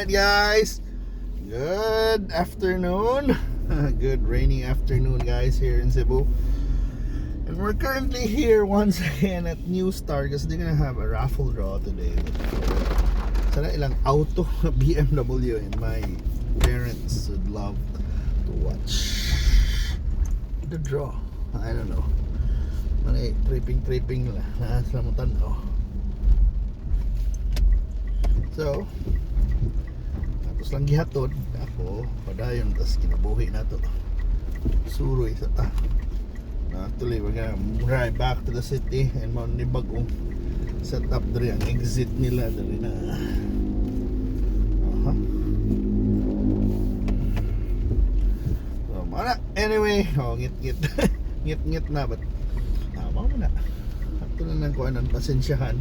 Alright guys, good afternoon. Good rainy afternoon guys here in Cebu. And we're currently here once again at NuStar because they're gonna have a raffle draw today. Sana ilang auto BMW and my parents would love to watch the draw. I don't know. Manay tripping lang. Nasamutan oh. So tapos lang gihatod ako padayon tas kinabuhi na to suroy sa ta. Actually we're gonna drive back to the city and mo ni bagong set up diri ang exit nila diri na. So mana anyway, ngit ngit na but mao na. Ato na lang kuan ang pasensyahan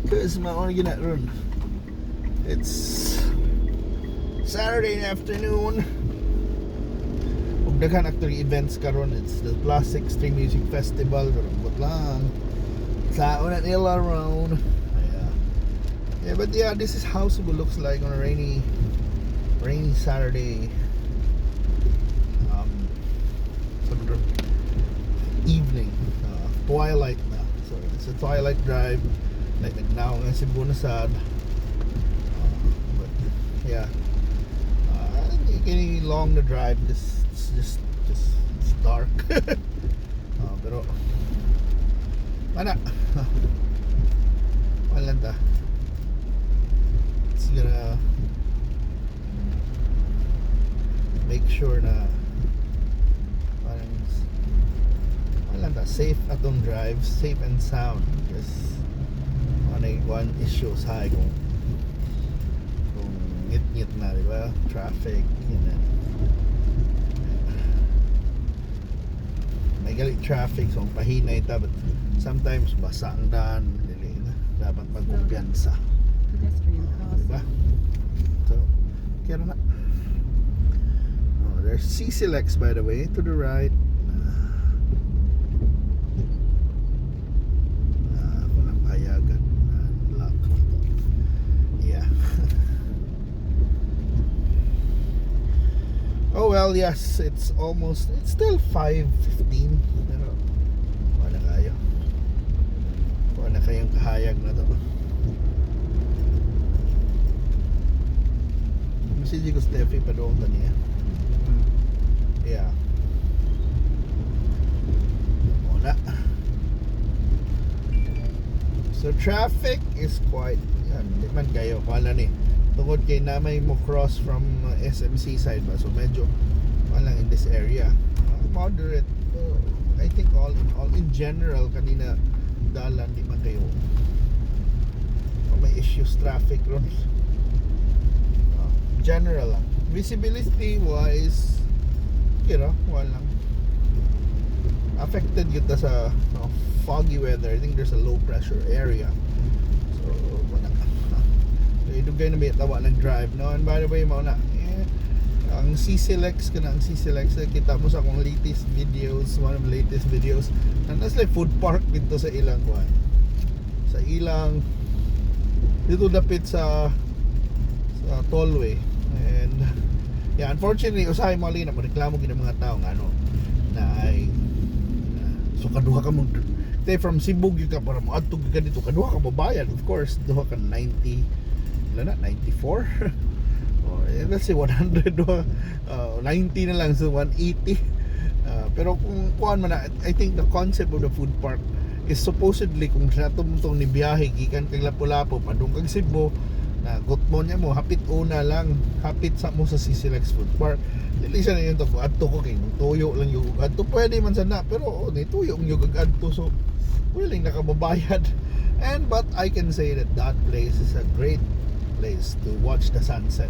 because mao na gina ron. It's Saturday afternoon. Ug daghan actually events karon. It's the Plus Extreme Music Festival. Rambot lang. Sao na nila around. Yeah, but yeah, this is how Cebu looks like on a rainy Saturday evening. Twilight na. So it's a twilight drive. Like now nga Cebu na sad. Yeah, getting long the drive. Just it's dark. Pero mana walanda. It's gonna make sure na parang walanda safe atong drive, safe and sound. Because one issue sa kung ngit na, diba? Traffic, yun. May galit traffic, so pahinay ta, but sometimes basa ang daan, dapat magkumpiyansa. Diba? So, kaya na. There's CCLX by the way, to the right. Walang payagan. Lock. Yeah. Oh well, yes, it's still 5:15. Pero wala kayo. Wala kayong kahayag na to. Message ko Steffi pa doon taniya. Yeah. Wala. So traffic is quite, yan, di man kayo wala ni. Tungod kay na may mo cross from SMC side ba, so medyo walang in this area moderate. I think all in general kanina dalan di man kayo may issues traffic ron. General lang visibility wise walang affected yun sa foggy weather. I think there's a low pressure area, so wala idugay na may tawa nag-drive no. And by the way mao na ang CCLX kita mo sa akong latest videos, one of the latest videos na nasa food park dito sa ilang sa ilang dito dapit sa tollway. And yeah, unfortunately usahay mo alin na reklamo gid ang mga tao nga na ay so kaduha ka mo from Cebu ka para mo adto ka dito kaduha ka mabayad, of course duha ka 90 94 let's say 100 90 na lang, so 180. Pero kung kuan man na, I think the concept of the food park is supposedly kung sa tumutong ni biyahe gikan kay Lapu-Lapu padung kag Cebu na gutmo niya mo hapit una lang hapit sa mo sa CCLX food park. Dili siya na yun to adto ko kay tuyo lang yung adto pwede man sana, pero ni tuyo yung adto, so willing nakababayad. And but I can say that place is a great place to watch the sunset.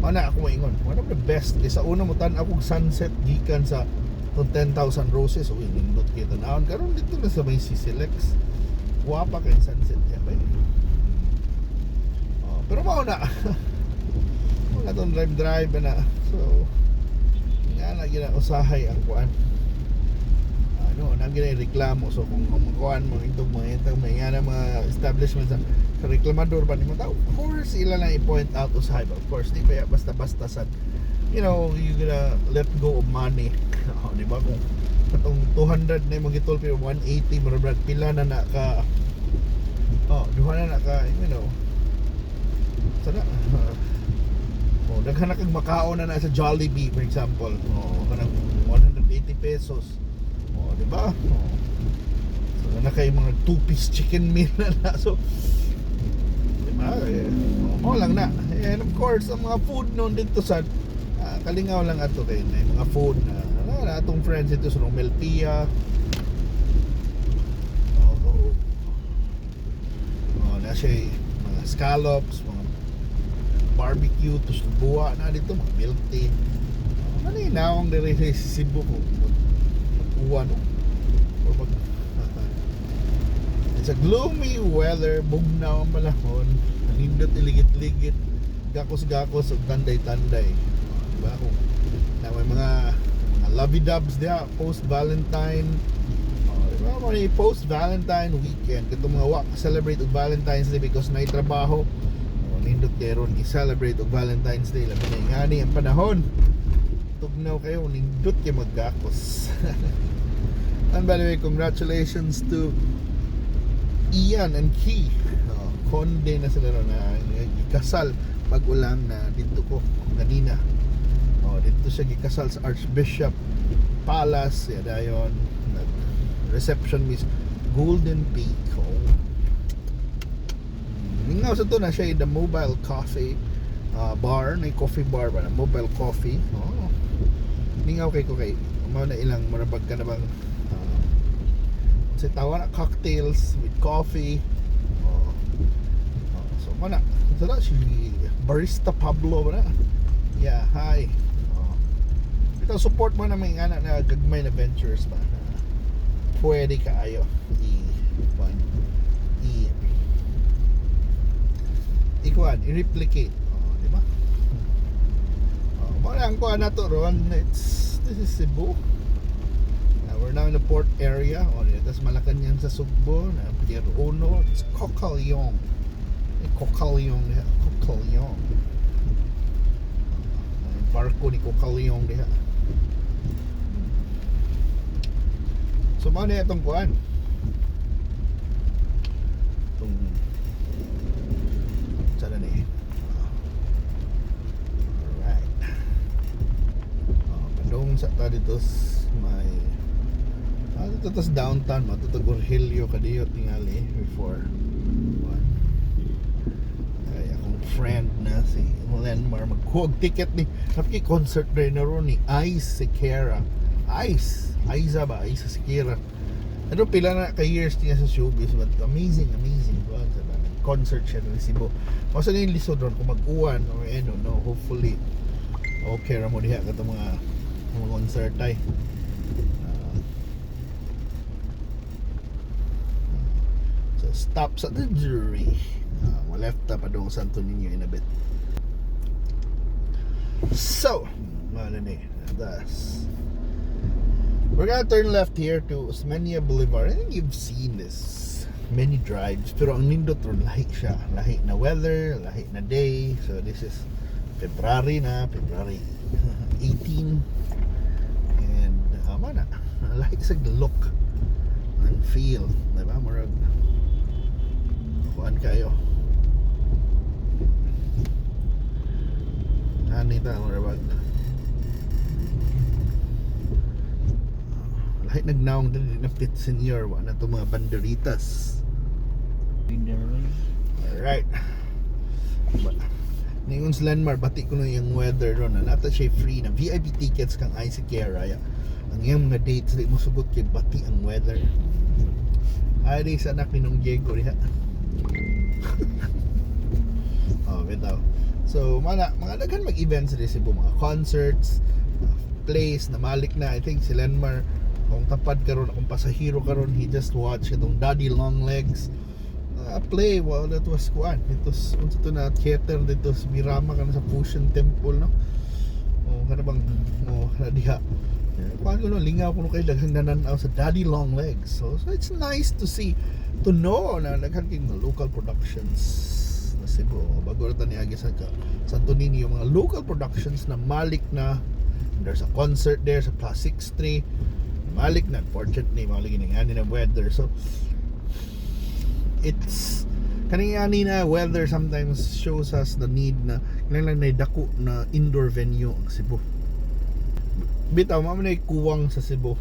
Ana ako maingon, one of the best is sa una mo tan-aw og sunset gikan sa 10,000 roses. Uy, nindot kita naon karon dito na sa may CCLX. Guwapa kay sunset ya bay. Pero mao na. Wala tong drive na. So nga na gina usahay ang kuan. Nang gina reklamo, so kung kuan mo itong mga establishments reklamador ba nimo tao? Of course ila lang i-point out usahay ba. Of course di pa basta-basta sad, you gonna let go of money. Di ba, kung katong 200 na yung gitol pero 180 marabag pila na ka, duha na ka, sana daghan na kag makao na sa Jollibee for example, kanang 180 pesos, di ba? So na kay mga 2-piece chicken meal na so di ba, lang na. And of course ang mga food noon dito sa Kalingaw lang ato kay na mga food na atong friends dito sa Melpia, na siya mga scallops, mga barbecue to buwa na dito, mga milk tea, naninawang dire sa Cebu ko mag-uwan it's a gloomy weather, bugnaw ang panahon, nindot iligit-ligit, gakos-gakos ug tanday-tanday, diba? Kung na may mga lovey-dubs diha post-Valentine, diba? May post-Valentine weekend katong mga wak celebrate og Valentine's Day because may trabaho, nindot karon i-celebrate og Valentine's Day labi na ingani ang panahon, tugnaw kayo, nindot kay maggakos. And by the way, congratulations to Ian and Key, konde na sila na ikasal pag-ulang na dito ko kanina. Dito siya gikasal sa Archbishop Palace, dayon reception is Golden Peak. Ningaw sa to na siya the mobile coffee bar, na coffee bar ba na mobile coffee. Ningaw kay ko kay mao na ilang marabag ka na bang sa tawa na cocktails with coffee. So mana so that si barista Pablo ba na, yeah, hi. Ito support mo na may anak na gagmay na ventures ba na pwede kaayo i-replicate, di ba? Muna ang kuha na to ron, this is Cebu. We're now in the port area, tas Malacanang sa Sugbo na Pier 1, it's Cocalyong. Cocalyong barko ni Cocalyong diha. So mao na itong kuan, itong sana ni alright, padung sa ta dito may dito tas downtown mo dito Urgello kadiyot tingali before one ay akong friend na si Lenmar magkuhog ticket ni napki concert rin na ron ni Ice Sequeira. Aiza Sequeira. Ano pila na ka years niya sa showbiz, but amazing concert siya ng Cebu. Masa na yung lisod ron kung mag-uwan or hopefully okay ra mo diha kato mga concert ay. So stop sa the jury. Left pa doon Santo Niño in a bit. So, we're gonna turn left here to Osmeña Boulevard. I think you've seen this many drives, pero ang nindot ron lahi siya, lahi na weather, lahi na day. So this is February 18, and mana lahi sa look and feel, diba? Murag kuan kayo hanita murag lahi nagnaong din na pit senior wa na to mga banderitas. Alright, ningon sa Landmark bati ko na yung weather ron na nata siya free na VIP tickets kang Ice Sequeira. Ang iyang mga dates di mo sugot kay bati ang weather. Ay di sa anak ni nung Diego diha. Bitaw. So mga daghan mag-events sa Cebu, mga concerts, plays na malik na. I think si Lenmar kung tapad karon, akong pasahero karon, he just watched itong Daddy Long Legs play. Wow, that was kuan. Ito na theater dito sa Mirama kana sa Fusion Temple, no? Kana bang diha Kuan ko no, lingaw ko no kay daghang nananaw sa Daddy Long Legs. So it's nice to see, to know na daghan kay mga local productions na Cebu. Bago ra ta niagi sa Santo Niño, yung mga local productions na malik na. There's a concert there sa Plus 63. Malik na, unfortunately malik ning ani na weather. So it's kaningani na weather sometimes shows us the need na kailangan na dako na indoor venue ang Cebu. Bitaw mo na kuwang sa Cebu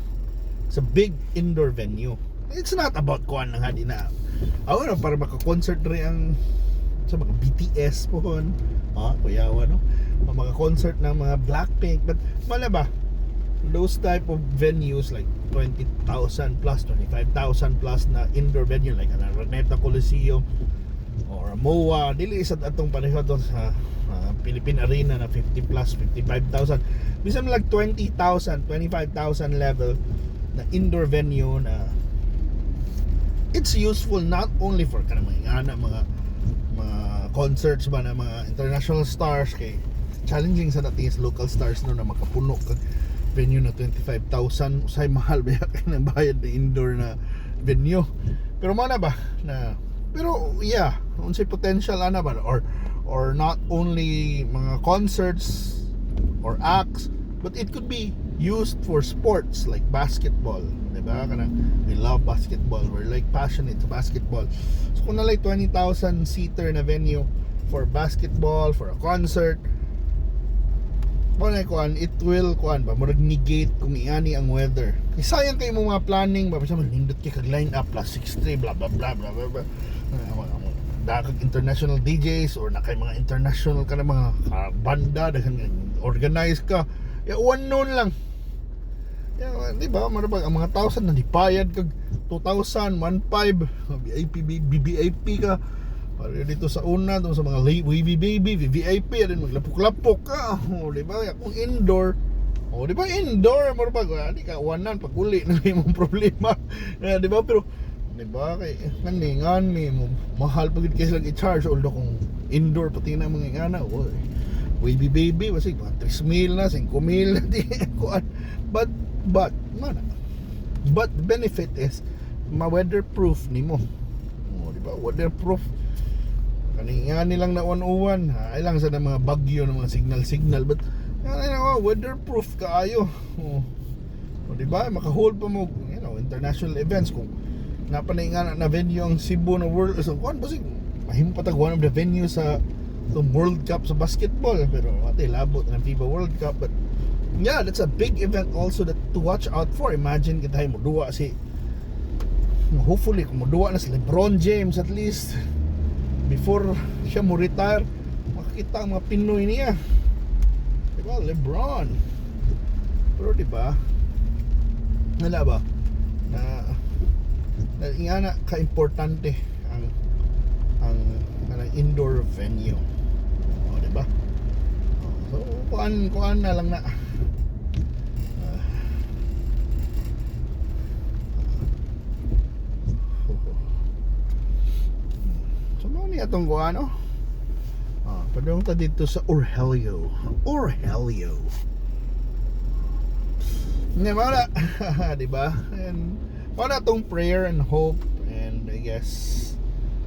sa big indoor venue. It's not about kuan lang hadi na. Aw para maka-concert rin ang sa mga BTS po kuyawa no. Maka-concert ng mga Blackpink, but mala ba those type of venues like 20,000 plus 25,000 plus na indoor venue like an Araneta Coliseum or MOA, dili isa atong pareho to sa Philippine Arena na 50 plus 55,000, bisan like 20,000 25,000 level na indoor venue na it's useful not only for kanang mga concerts ba na mga international stars, kay challenging sa natin local stars no na makapuno kag venue na 25,000 usay mahal ba kay bayad na indoor na venue. Pero mo na ba na, pero yeah, unsay potential ana ba, or not only mga concerts or acts, but it could be used for sports like basketball, diba? Kana we love basketball, we're like passionate sa basketball. So kung nalay 20,000 seater na venue for basketball, for a concert, it will murag negate kung iani ang weather. Kay sayang kay mo mga planning ba, basta nindot kay kag line up plus 63 blah blah blah blah blah. Dakag international DJs or na kay mga international ka na mga banda daghang organize ka. Ya one noon lang. Ya di ba marabag ang mga 1,000 na dipayad kag 2,000 1,500 BBIP ka. Para dito sa una, doon sa mga wavy baby, VVIP, din maglapok-lapok ka. Di ba? Kung indoor, di ba? Indoor, marapag, di ka, wanan, pag uli, na may mong problema. Di ba? Pero, di ba? Kay, ngani, mahal pagod kayo lang i-charge. Although kung indoor, pati na mga ingana, wavy baby, kasi mga 3,000 na, 5,000 na, di ko. But, the benefit is, ma-weatherproof ni mo. Di ba? Weatherproof. Kaninga nilang na uwan ay lang sa mga bagyo ng mga signal, but weatherproof kaayo. Di ba? Maka-hold pa mo, international events. Kung napanay na venue ang Cebu na World, so kuan basig mahimo patag one of the venue sa World Cup sa basketball, pero ate labot ng FIBA World Cup. But yeah, that's a big event also that to watch out for. Imagine kita mo duwa si, hopefully kung mo duwa na si LeBron James at least before siya mo retire, makikita ang mga Pinoy niya, diba? LeBron. Pero diba, nala ba na ingana ka-importante ang indoor venue, diba? So kuan na lang na atong kuano. Padung ta dito sa Urgello. Nga mara, di ba? And wala tong prayer and hope, and I guess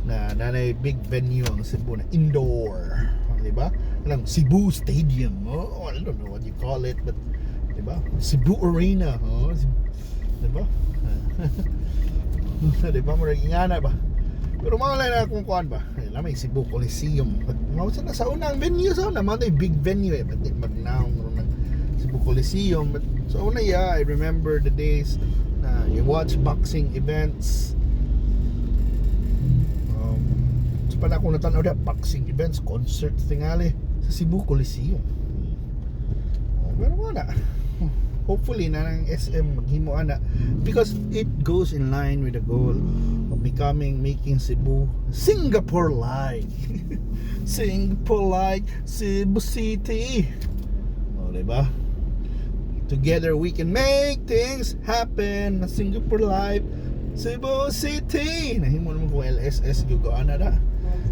na nanay big venue ang Cebu na indoor, di ba? Alam, Cebu Stadium. I don't know what you call it, but di ba? Cebu Arena, di ba? Di ba mo ingana ba? Pero mawala na kung kuan ba, may Cebu Coliseum. Mawala na sa unang venue, sa una may big venue but magnaong ng Cebu Coliseum. But so una, yeah, I remember the days na you watch boxing events. So pala akong natanaw na boxing events, concert tingali sa Cebu Coliseum. Pero wala. Hopefully na ng SM maghimo ana, because it goes in line with the goal of making Cebu Singapore like. Singapore like Cebu City. Diba? Together we can make things happen. Singapore life, Cebu City. Nahimo naman kung LSS gugaan na da.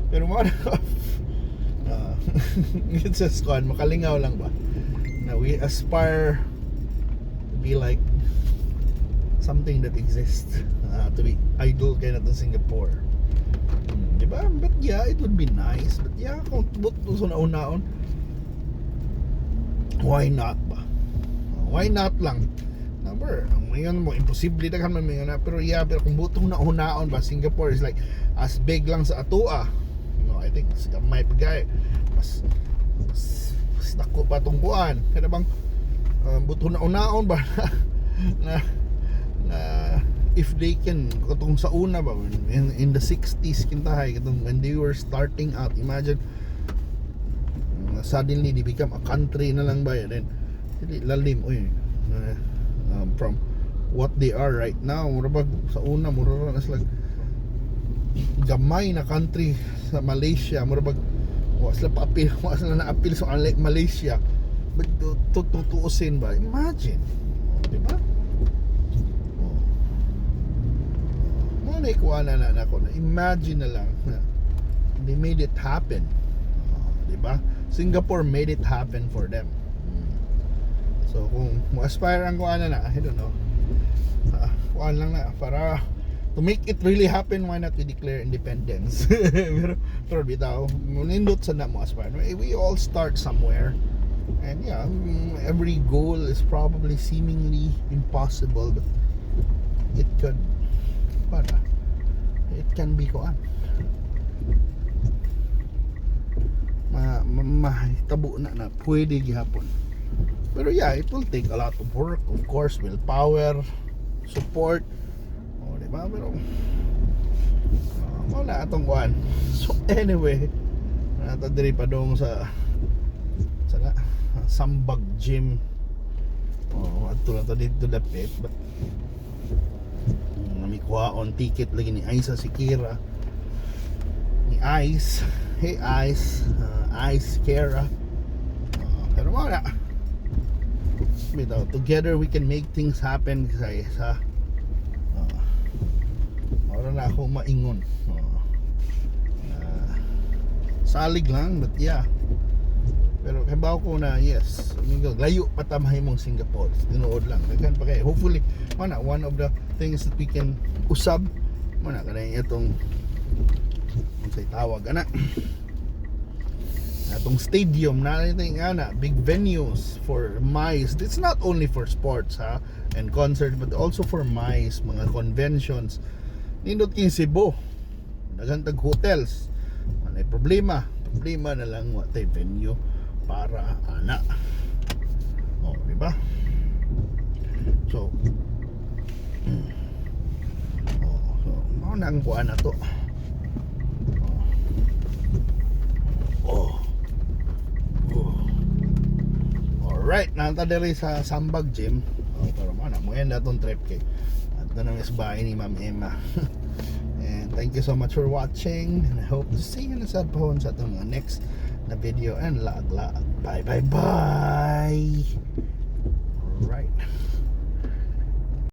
Pero mo it's just fun, makalingaw lang ba na we aspire be like something that exists, to be idol kaya na Singapore. Diba? But yeah, it would be nice. But yeah, kung buto sa nauna-on, why not ba? Why not lang? Number, ngayon mo, imposible na kan man ngayon na. Pero yeah, pero kung butong nauna-on ba, Singapore is like as big lang sa atua. No, I think may pagay. Mas dako pa tong kuan. Kada bang butong nauna-on ba na if they can katong sa una ba in the 60s kintahay katong when they were starting out, imagine suddenly they become a country na lang ba yan, then lalim from what they are right now. Murabag sa una mura na sila gamay na country sa Malaysia. Murabag wa sila pa-appeal, wa sila na-appeal sa Malaysia, but tutuusin ba, imagine, diba? Naikuha na ako na imagine na lang they made it happen, diba? Singapore made it happen for them. So kung mo-aspire ang kuha na I don't know, kuha lang na para to make it really happen. Why not we declare independence? pero bitaw nindot sa na mo-aspire. We all start somewhere, and yeah, every goal is probably seemingly impossible, but it could it can be kuan mahitabo na pwede gihapon. Pero yeah, it will take a lot of work, of course, willpower, support, diba? Pero wala atong kuan. So anyway, nata diri pa dong sa Sambag Gym. Adto na to dito dapit, but namikuha on ticket lagi ni Aisa si Kira, ni Ice. Hey Ice, Ice Kira. Pero wala, bitaw, together we can make things happen. Kasi sa wala na ako maingon, salig lang, but yeah. Pero kabaw ko na yes, layo patamahay mong Singapore, tinuod lang daghan pa kay hopefully mana one of the things that we can usab mana kanay itong unsay tawag ana atong stadium na natin ana big venues for MICE. It's not only for sports and concerts, but also for MICE, mga conventions. Nindot king Cebu daghan tag hotels, may problema na lang wa tay venue para ana, diba? So mao na ang kuan na to. Alright, nanta diri sa Sambag Gym. Pero mo na tong trip kay ato na is bahay ni Ma'am Emma. And thank you so much for watching, and I hope to see you sa phone sa atong next na video and lag. Bye. Alright.